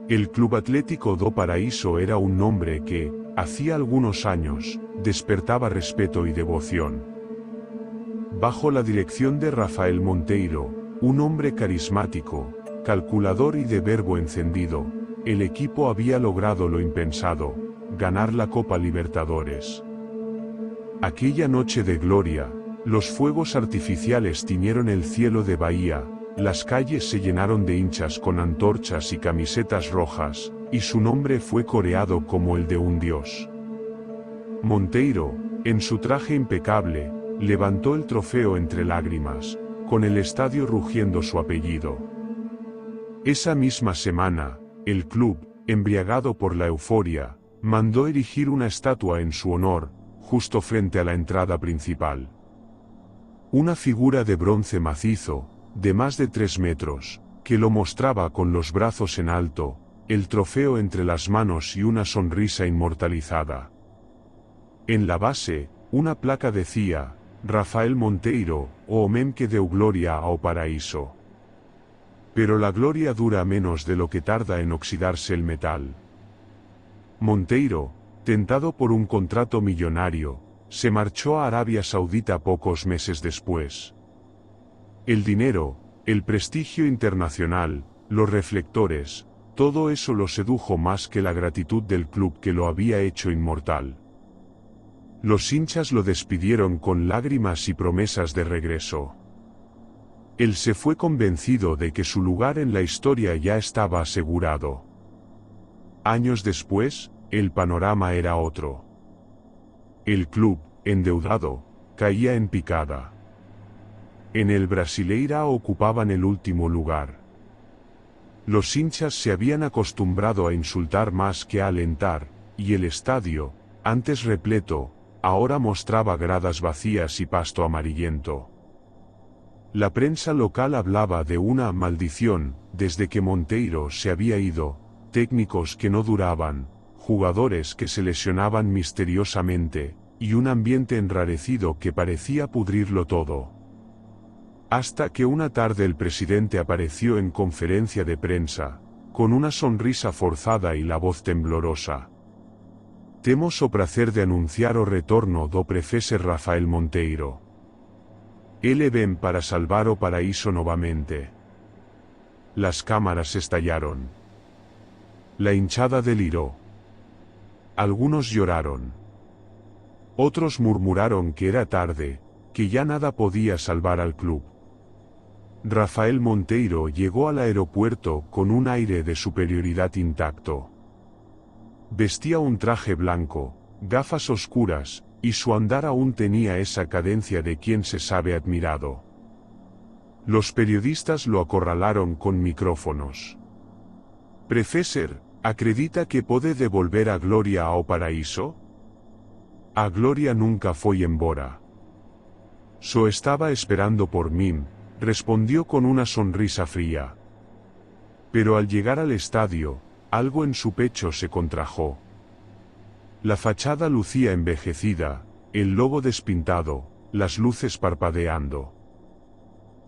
El Club Atlético do Paraíso era un nombre que, hacía algunos años, despertaba respeto y devoción. Bajo la dirección de Rafael Monteiro, un hombre carismático, calculador y de verbo encendido, el equipo había logrado lo impensado, ganar la Copa Libertadores. Aquella noche de gloria, los fuegos artificiales tiñeron el cielo de Bahía, las calles se llenaron de hinchas con antorchas y camisetas rojas, y su nombre fue coreado como el de un dios. Monteiro, en su traje impecable, levantó el trofeo entre lágrimas, con el estadio rugiendo su apellido. Esa misma semana, el club, embriagado por la euforia, mandó erigir una estatua en su honor, justo frente a la entrada principal. Una figura de bronce macizo, de más de 3 metros, que lo mostraba con los brazos en alto, el trofeo entre las manos y una sonrisa inmortalizada. En la base, una placa decía, Rafael Monteiro, o homem que deu gloria ao paraíso. Pero la gloria dura menos de lo que tarda en oxidarse el metal. Monteiro, tentado por un contrato millonario, se marchó a Arabia Saudita pocos meses después. El dinero, el prestigio internacional, los reflectores, todo eso lo sedujo más que la gratitud del club que lo había hecho inmortal. Los hinchas lo despidieron con lágrimas y promesas de regreso. Él se fue convencido de que su lugar en la historia ya estaba asegurado. Años después, el panorama era otro. El club, endeudado, caía en picada. En el Brasileirao ocupaban el último lugar. Los hinchas se habían acostumbrado a insultar más que a alentar, y el estadio, antes repleto, ahora mostraba gradas vacías y pasto amarillento. La prensa local hablaba de una maldición, desde que Monteiro se había ido, técnicos que no duraban, jugadores que se lesionaban misteriosamente, y un ambiente enrarecido que parecía pudrirlo todo. Hasta que una tarde el presidente apareció en conferencia de prensa, con una sonrisa forzada y la voz temblorosa. Temos o prazer de anunciar o retorno do profesor Rafael Monteiro. Ele vem para salvar o paraíso novamente. Las cámaras estallaron. La hinchada deliró. Algunos lloraron. Otros murmuraron que era tarde, que ya nada podía salvar al club. Rafael Monteiro llegó al aeropuerto con un aire de superioridad intacto. Vestía un traje blanco, gafas oscuras, y su andar aún tenía esa cadencia de quien se sabe admirado. Los periodistas lo acorralaron con micrófonos. Profesor, acredita que pode devolver a gloria ao paraíso? A gloria nunca foi embora. So estaba esperando por mí, respondió con una sonrisa fría. Pero al llegar al estadio, algo en su pecho se contrajo. La fachada lucía envejecida, el logo despintado, las luces parpadeando.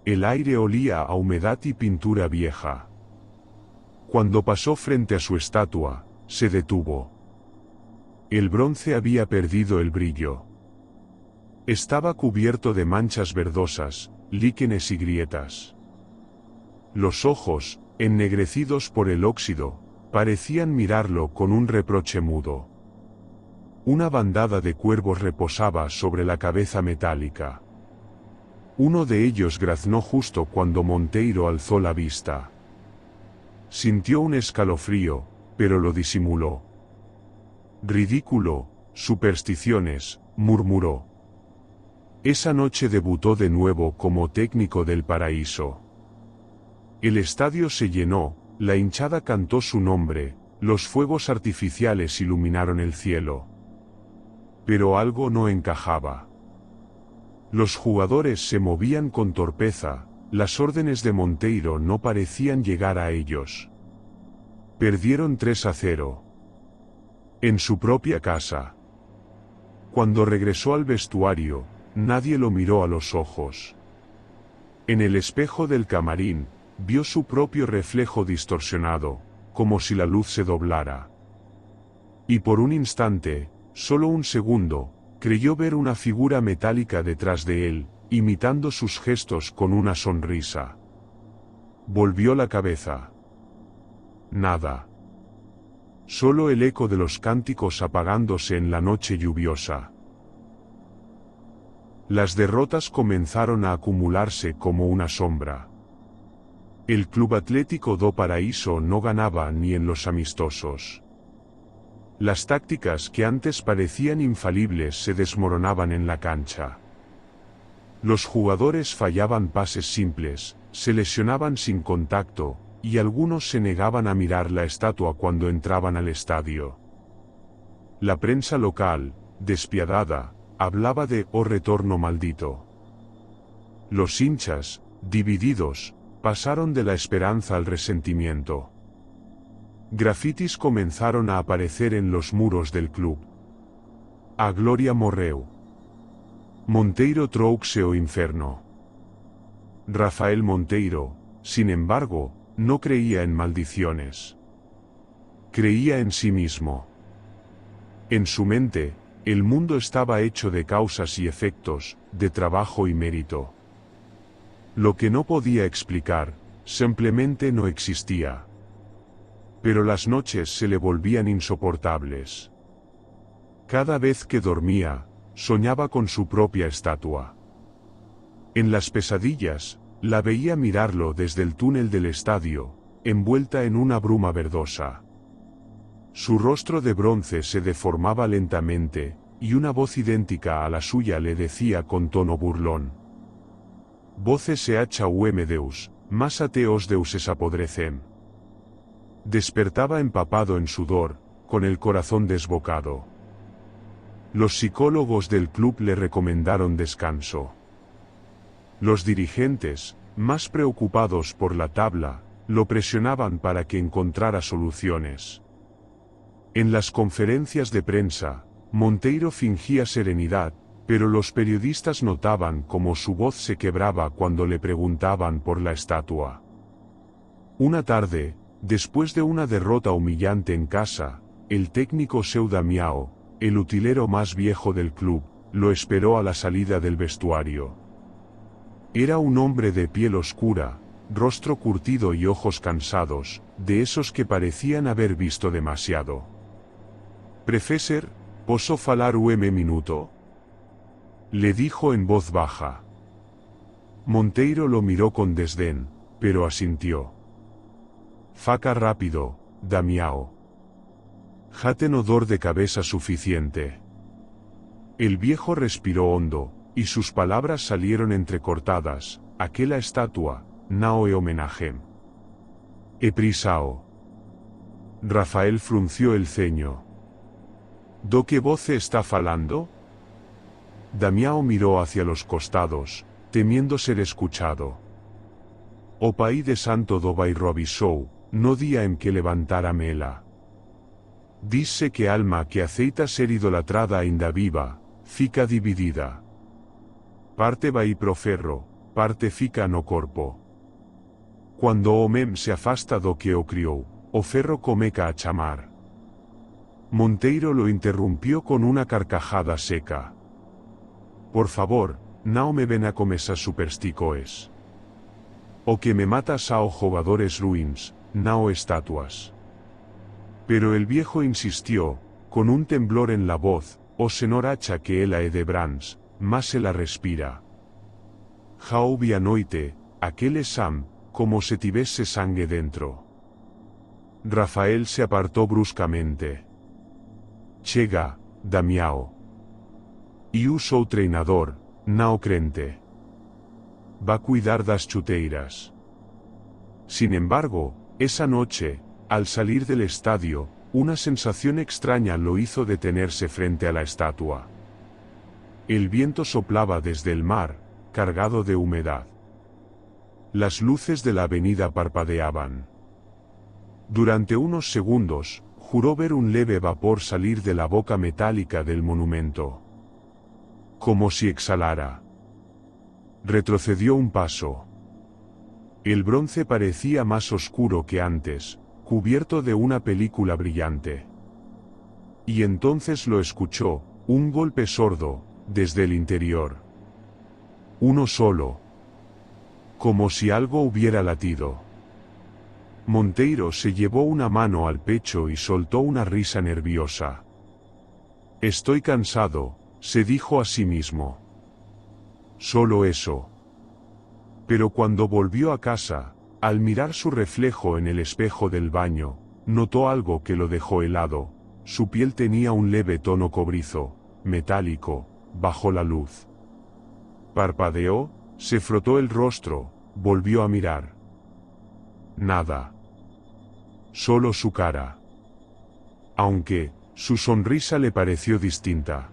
El aire olía a humedad y pintura vieja. Cuando pasó frente a su estatua, se detuvo. El bronce había perdido el brillo. Estaba cubierto de manchas verdosas, líquenes y grietas. Los ojos, ennegrecidos por el óxido, parecían mirarlo con un reproche mudo. Una bandada de cuervos reposaba sobre la cabeza metálica. Uno de ellos graznó justo cuando Monteiro alzó la vista. Sintió un escalofrío, pero lo disimuló. Ridículo, supersticiones, murmuró. Esa noche debutó de nuevo como técnico del Paraíso. El estadio se llenó, la hinchada cantó su nombre, los fuegos artificiales iluminaron el cielo. Pero algo no encajaba. Los jugadores se movían con torpeza, las órdenes de Monteiro no parecían llegar a ellos. Perdieron 3-0. En su propia casa. Cuando regresó al vestuario, nadie lo miró a los ojos. En el espejo del camarín, vio su propio reflejo distorsionado, como si la luz se doblara. Y por un instante, solo un segundo, creyó ver una figura metálica detrás de él, imitando sus gestos con una sonrisa. Volvió la cabeza. Nada. Solo el eco de los cánticos apagándose en la noche lluviosa. Las derrotas comenzaron a acumularse como una sombra. El Club Atlético do Paraíso no ganaba ni en los amistosos. Las tácticas que antes parecían infalibles se desmoronaban en la cancha. Los jugadores fallaban pases simples, se lesionaban sin contacto, y algunos se negaban a mirar la estatua cuando entraban al estadio. La prensa local, despiadada, hablaba de «oh retorno maldito». Los hinchas, divididos, pasaron de la esperanza al resentimiento. Grafitis comenzaron a aparecer en los muros del club. A Gloria morreu. Monteiro trouxe o inferno. Rafael Monteiro, sin embargo, no creía en maldiciones. Creía en sí mismo. En su mente, el mundo estaba hecho de causas y efectos, de trabajo y mérito. Lo que no podía explicar, simplemente no existía. Pero las noches se le volvían insoportables. Cada vez que dormía, soñaba con su propia estatua. En las pesadillas, la veía mirarlo desde el túnel del estadio, envuelta en una bruma verdosa. Su rostro de bronce se deformaba lentamente, y una voz idéntica a la suya le decía con tono burlón: «Voce se h.u.m. Deus, mas ateos deuses apodrecem». Despertaba empapado en sudor, con el corazón desbocado. Los psicólogos del club le recomendaron descanso. Los dirigentes, más preocupados por la tabla, lo presionaban para que encontrara soluciones. En las conferencias de prensa, Monteiro fingía serenidad, pero los periodistas notaban cómo su voz se quebraba cuando le preguntaban por la estatua. Una tarde, después de una derrota humillante en casa, el técnico Seu Damião, el utilero más viejo del club, lo esperó a la salida del vestuario. Era un hombre de piel oscura, rostro curtido y ojos cansados, de esos que parecían haber visto demasiado. «Profesor, ¿posso falar minuto?», le dijo en voz baja. Monteiro lo miró con desdén, pero asintió. «Faca rápido, Damião. Ja ten dor de cabeza suficiente». El viejo respiró hondo, y sus palabras salieron entrecortadas: «Aquela estatua, não é homenaje. É prisão». Rafael frunció el ceño. «Do que voce está falando?». Damião miró hacia los costados, temiendo ser escuchado. «O pai de Santo do Bairro avisou, no día en que levantara mela. Dice que alma que aceita ser idolatrada ainda viva, fica dividida. Parte vai pro ferro, parte fica no corpo. Cuando o mem se afasta do que o criou, o ferro comeca a chamar». Monteiro lo interrumpió con una carcajada seca. «Por favor, não me ven a comesas supersticoes. O que me matas ao jugadores ruins, não estatuas». Pero el viejo insistió, con un temblor en la voz: «O senor acha que ela é de Brans, mas se la respira. Ja houve a noite, aquel exam, como se tivesse sangue dentro». Rafael se apartó bruscamente. «Chega, Damião. E eu sou treinador, não crente. Va cuidar das chuteiras». Sin embargo, esa noche, al salir del estadio, una sensación extraña lo hizo detenerse frente a la estatua. El viento soplaba desde el mar, cargado de humedad. Las luces de la avenida parpadeaban. Durante unos segundos, juró ver un leve vapor salir de la boca metálica del monumento. Como si exhalara. Retrocedió un paso. El bronce parecía más oscuro que antes, cubierto de una película brillante. Y entonces lo escuchó, un golpe sordo, desde el interior. Uno solo. Como si algo hubiera latido. Monteiro se llevó una mano al pecho y soltó una risa nerviosa. Estoy cansado, se dijo a sí mismo. Solo eso. Pero cuando volvió a casa, al mirar su reflejo en el espejo del baño, notó algo que lo dejó helado. Su piel tenía un leve tono cobrizo, metálico, bajo la luz. Parpadeó, se frotó el rostro, volvió a mirar. Nada. Solo su cara. Aunque, su sonrisa le pareció distinta.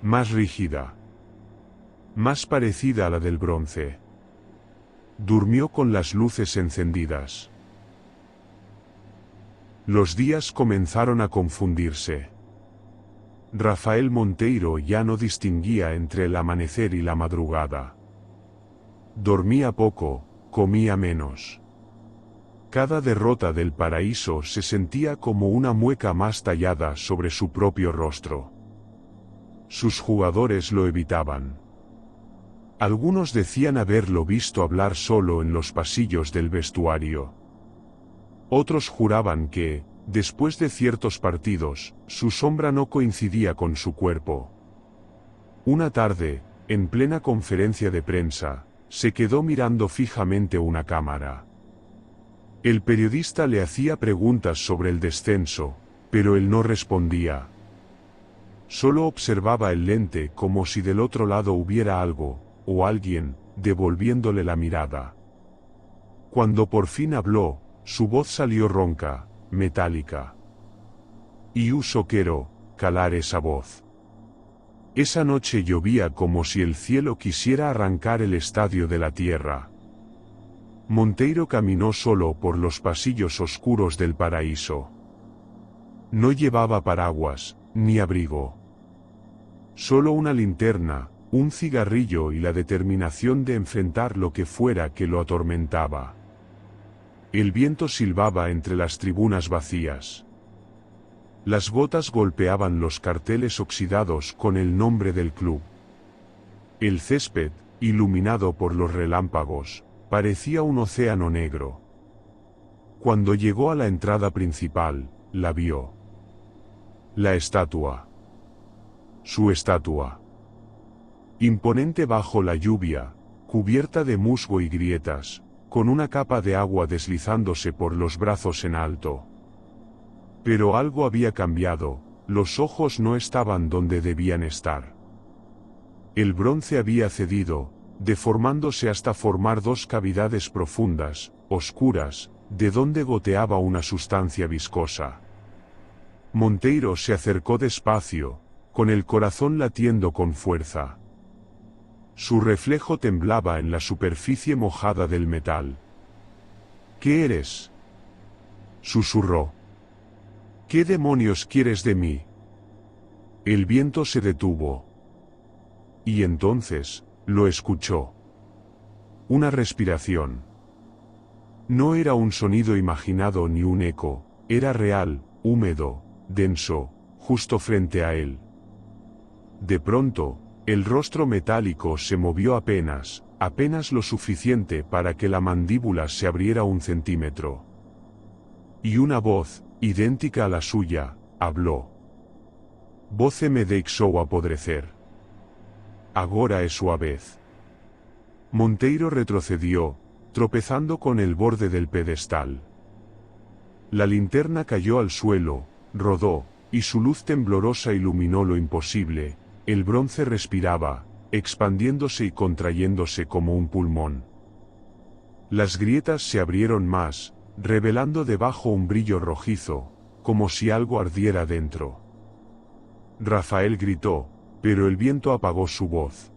Más rígida. Más parecida a la del bronce. Durmió con las luces encendidas. Los días comenzaron a confundirse. Rafael Monteiro ya no distinguía entre el amanecer y la madrugada. Dormía poco, comía menos. Cada derrota del paraíso se sentía como una mueca más tallada sobre su propio rostro. Sus jugadores lo evitaban. Algunos decían haberlo visto hablar solo en los pasillos del vestuario. Otros juraban que, después de ciertos partidos, su sombra no coincidía con su cuerpo. Una tarde, en plena conferencia de prensa, se quedó mirando fijamente una cámara. El periodista le hacía preguntas sobre el descenso, pero él no respondía. Solo observaba el lente como si del otro lado hubiera algo, o alguien, devolviéndole la mirada. Cuando por fin habló, su voz salió ronca, metálica. Y quiero calar esa voz. Esa noche llovía como si el cielo quisiera arrancar el estadio de la tierra. Monteiro caminó solo por los pasillos oscuros del paraíso. No llevaba paraguas, ni abrigo. Solo una linterna, un cigarrillo y la determinación de enfrentar lo que fuera que lo atormentaba. El viento silbaba entre las tribunas vacías. Las gotas golpeaban los carteles oxidados con el nombre del club. El césped, iluminado por los relámpagos, parecía un océano negro. Cuando llegó a la entrada principal, la vio. La estatua. Su estatua. Imponente bajo la lluvia, cubierta de musgo y grietas, con una capa de agua deslizándose por los brazos en alto. Pero algo había cambiado, los ojos no estaban donde debían estar. El bronce había cedido, deformándose hasta formar dos cavidades profundas, oscuras, de donde goteaba una sustancia viscosa. Monteiro se acercó despacio, con el corazón latiendo con fuerza. Su reflejo temblaba en la superficie mojada del metal. ¿Qué eres?, susurró. ¿Qué demonios quieres de mí? El viento se detuvo. Y entonces, lo escuchó. Una respiración. No era un sonido imaginado ni un eco, era real, húmedo, denso, justo frente a él. De pronto, el rostro metálico se movió apenas lo suficiente para que la mandíbula se abriera 1 centímetro. Y una voz, idéntica a la suya, habló. Voce me deixou apodrecer. Agora é sua vez. Monteiro retrocedió, tropezando con el borde del pedestal. La linterna cayó al suelo, rodó, y su luz temblorosa iluminó lo imposible. El bronce respiraba, expandiéndose y contrayéndose como un pulmón. Las grietas se abrieron más, revelando debajo un brillo rojizo, como si algo ardiera dentro. Rafael gritó, pero el viento apagó su voz.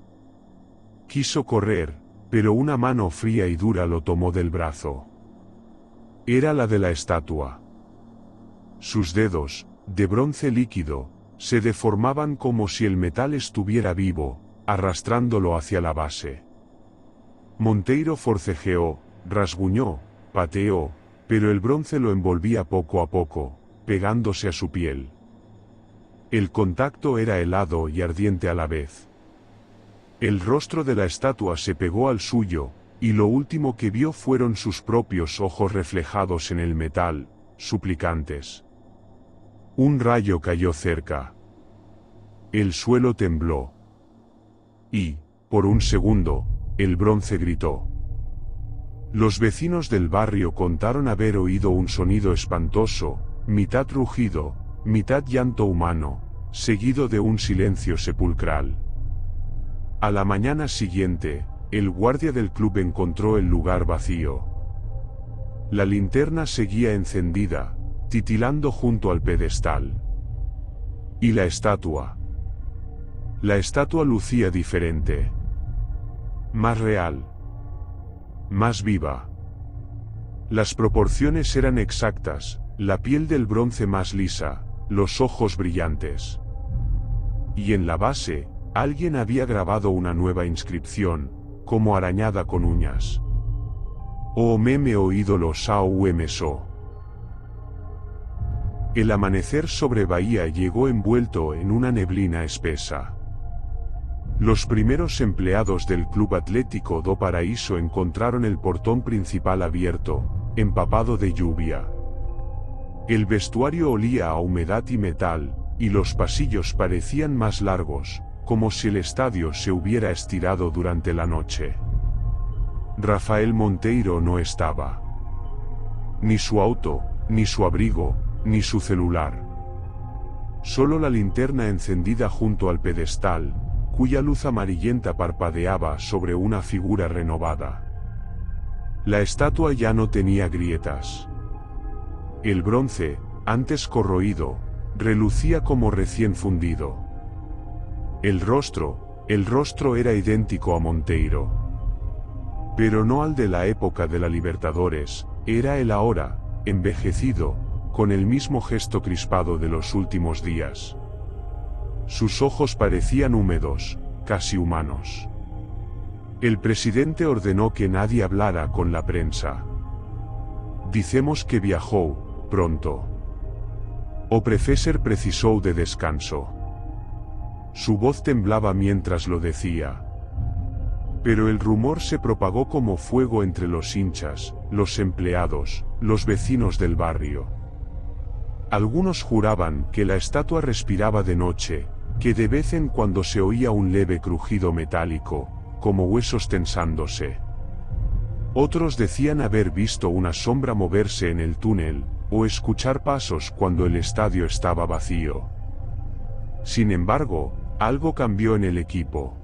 Quiso correr, pero una mano fría y dura lo tomó del brazo. Era la de la estatua. Sus dedos, de bronce líquido, se deformaban como si el metal estuviera vivo, arrastrándolo hacia la base. Monteiro forcejeó, rasguñó, pateó, pero el bronce lo envolvía poco a poco, pegándose a su piel. El contacto era helado y ardiente a la vez. El rostro de la estatua se pegó al suyo, y lo último que vio fueron sus propios ojos reflejados en el metal, suplicantes. Un rayo cayó cerca. El suelo tembló. Y, por un segundo, el bronce gritó. Los vecinos del barrio contaron haber oído un sonido espantoso, mitad rugido, mitad llanto humano, seguido de un silencio sepulcral. A la mañana siguiente, el guardia del club encontró el lugar vacío. La linterna seguía encendida, titilando junto al pedestal. ¿Y la estatua? La estatua lucía diferente. Más real. Más viva. Las proporciones eran exactas, la piel del bronce más lisa, los ojos brillantes. Y en la base, alguien había grabado una nueva inscripción, como arañada con uñas. O meme o ídolo sao uemeso. El amanecer sobre Bahía llegó envuelto en una neblina espesa. Los primeros empleados del Club Atlético do Paraíso encontraron el portón principal abierto, empapado de lluvia. El vestuario olía a humedad y metal, y los pasillos parecían más largos, como si el estadio se hubiera estirado durante la noche. Rafael Monteiro no estaba. Ni su auto, ni su abrigo, ni su celular. Solo la linterna encendida junto al pedestal, cuya luz amarillenta parpadeaba sobre una figura renovada. La estatua ya no tenía grietas. El bronce, antes corroído, relucía como recién fundido. El rostro era idéntico a Monteiro. Pero no al de la época de la Libertadores, era el ahora, envejecido, con el mismo gesto crispado de los últimos días. Sus ojos parecían húmedos, casi humanos. El presidente ordenó que nadie hablara con la prensa. Dicemos que viajó, pronto. O profesor precisó de descanso. Su voz temblaba mientras lo decía. Pero el rumor se propagó como fuego entre los hinchas, los empleados, los vecinos del barrio. Algunos juraban que la estatua respiraba de noche, que de vez en cuando se oía un leve crujido metálico, como huesos tensándose. Otros decían haber visto una sombra moverse en el túnel, o escuchar pasos cuando el estadio estaba vacío. Sin embargo, algo cambió en el equipo.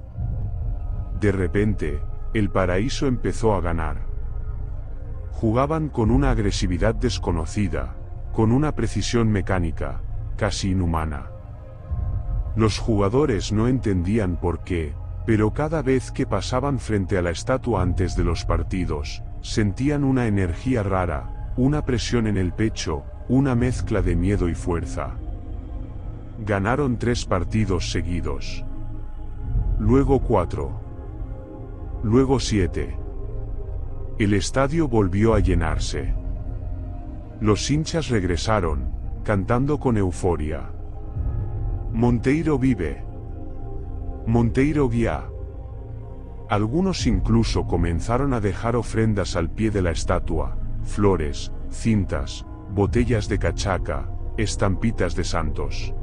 De repente, el Paraíso empezó a ganar. Jugaban con una agresividad desconocida, con una precisión mecánica, casi inhumana. Los jugadores no entendían por qué, pero cada vez que pasaban frente a la estatua antes de los partidos, sentían una energía rara, una presión en el pecho, una mezcla de miedo y fuerza. Ganaron 3 partidos seguidos. Luego 4. Luego 7. El estadio volvió a llenarse. Los hinchas regresaron, cantando con euforia. Monteiro vive. Monteiro guía. Algunos incluso comenzaron a dejar ofrendas al pie de la estatua, flores, cintas, botellas de cachaca, estampitas de santos.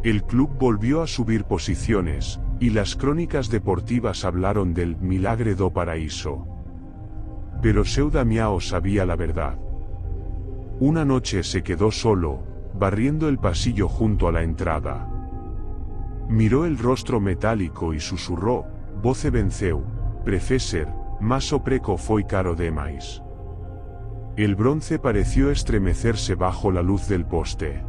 El club volvió a subir posiciones, y las crónicas deportivas hablaron del milagre do Paraíso. Pero Seu Damião sabía la verdad. Una noche se quedó solo, barriendo el pasillo junto a la entrada. Miró el rostro metálico y susurró, voce venceu, profesor, mas o preco foi caro demais. El bronce pareció estremecerse bajo la luz del poste.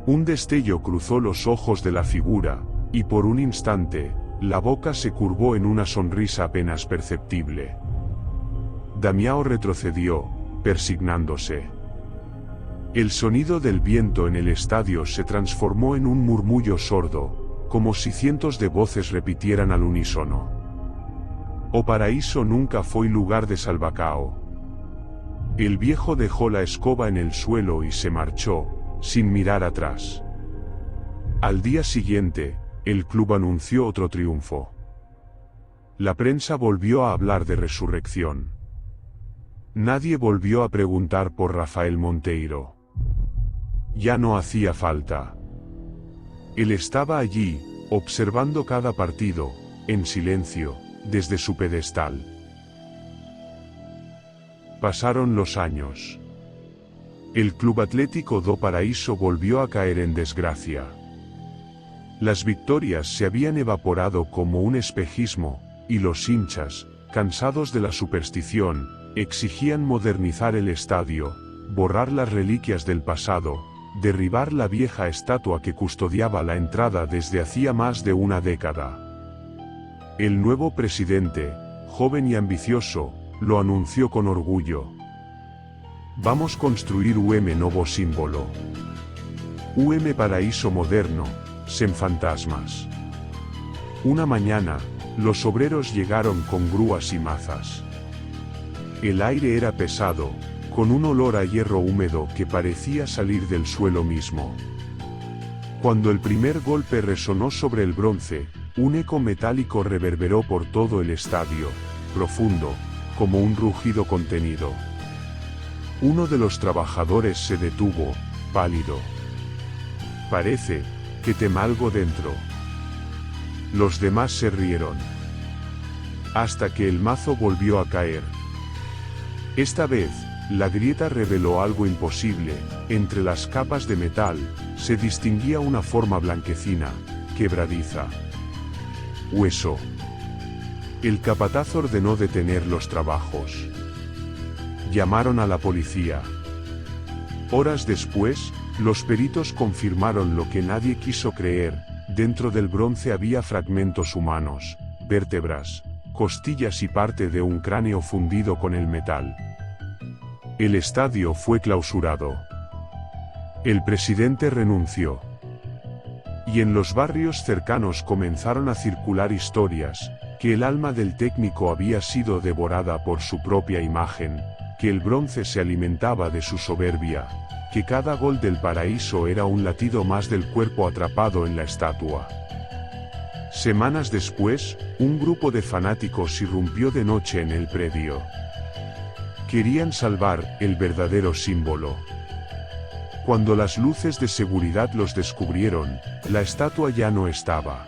Un destello cruzó los ojos de la figura, y por un instante, la boca se curvó en una sonrisa apenas perceptible. Damião retrocedió, persignándose. El sonido del viento en el estadio se transformó en un murmullo sordo, como si cientos de voces repitieran al unísono. O Paraíso nunca foi lugar de Salvacao. El viejo dejó la escoba en el suelo y se marchó, sin mirar atrás. Al día siguiente, el club anunció otro triunfo. La prensa volvió a hablar de resurrección. Nadie volvió a preguntar por Rafael Monteiro. Ya no hacía falta. Él estaba allí, observando cada partido, en silencio, desde su pedestal. Pasaron los años. El Club Atlético do Paraíso volvió a caer en desgracia. Las victorias se habían evaporado como un espejismo, y los hinchas, cansados de la superstición, exigían modernizar el estadio, borrar las reliquias del pasado, derribar la vieja estatua que custodiaba la entrada desde hacía más de una década. El nuevo presidente, joven y ambicioso, lo anunció con orgullo. Vamos construir nuevo símbolo. Paraíso moderno, sen fantasmas. Una mañana, los obreros llegaron con grúas y mazas. El aire era pesado, con un olor a hierro húmedo que parecía salir del suelo mismo. Cuando el primer golpe resonó sobre el bronce, un eco metálico reverberó por todo el estadio, profundo, como un rugido contenido. Uno de los trabajadores se detuvo, pálido. Parece que teme algo dentro. Los demás se rieron. Hasta que el mazo volvió a caer. Esta vez, la grieta reveló algo imposible. Entre las capas de metal, se distinguía una forma blanquecina, quebradiza. Hueso. El capataz ordenó detener los trabajos. Llamaron a la policía. Horas después, los peritos confirmaron lo que nadie quiso creer: dentro del bronce había fragmentos humanos, vértebras, costillas y parte de un cráneo fundido con el metal. El estadio fue clausurado. El presidente renunció. Y en los barrios cercanos comenzaron a circular historias, que el alma del técnico había sido devorada por su propia imagen, que el bronce se alimentaba de su soberbia, que cada gol del Paraíso era un latido más del cuerpo atrapado en la estatua. Semanas después, un grupo de fanáticos irrumpió de noche en el predio. Querían salvar el verdadero símbolo. Cuando las luces de seguridad los descubrieron, la estatua ya no estaba.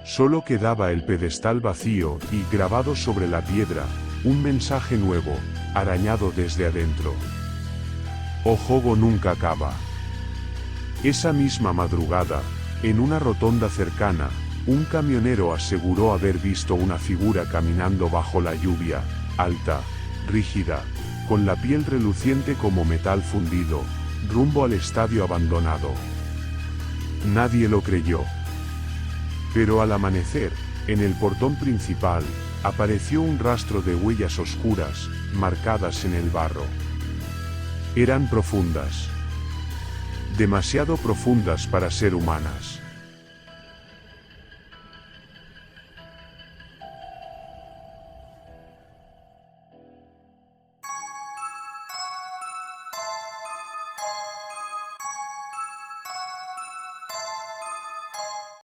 Solo quedaba el pedestal vacío y, grabado sobre la piedra, un mensaje nuevo, arañado desde adentro. O juego nunca acaba. Esa misma madrugada, en una rotonda cercana, un camionero aseguró haber visto una figura caminando bajo la lluvia, alta, rígida, con la piel reluciente como metal fundido, rumbo al estadio abandonado. Nadie lo creyó. Pero al amanecer, en el portón principal, apareció un rastro de huellas oscuras, marcadas en el barro. Eran profundas. Demasiado profundas para ser humanas.